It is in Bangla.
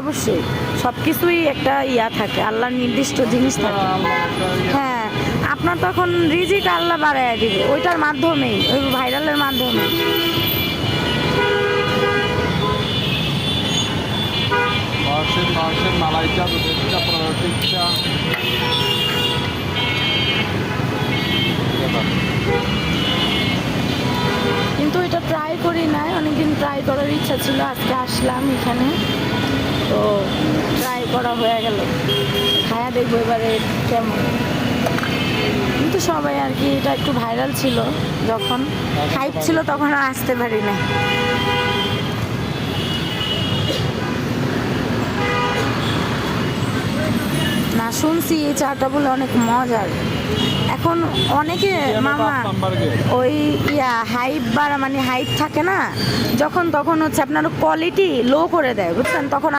অবশ্যই সব কিছুই একটা ইয়া থাকে, আল্লাহর নির্দিষ্ট জিনিস থাকে। হ্যাঁ, আপনার তখন রিজিক আল্লাহ বাড়াইয়া দিবে ওইটার মাধ্যমেই, ওই ভাইরালের মাধ্যমে। মাংসের মালাইটা, দুধেরটা, পরোটিটা। কিন্তু এটা ট্রাই করি নাই, অনেকদিন ট্রাই করার ইচ্ছা ছিল, আজকে আসলাম এখানে তো ট্রাই করা হয়ে গেল, খায়া দেখবো এবারে কেমন। কিন্তু সবাই আর কি, এটা একটু ভাইরাল ছিল যখন, হাইপ ছিল তখন আর আসতে পারি না। না, শুনছি এই চাটা বলে অনেক মজার। এখন অনেকে মামা ওই হাইপ বাড়া, মানে হাইপ থাকে না যখন, তখন হচ্ছে আপনার কোয়ালিটি লো করে দেয়, বুঝছেন, তখন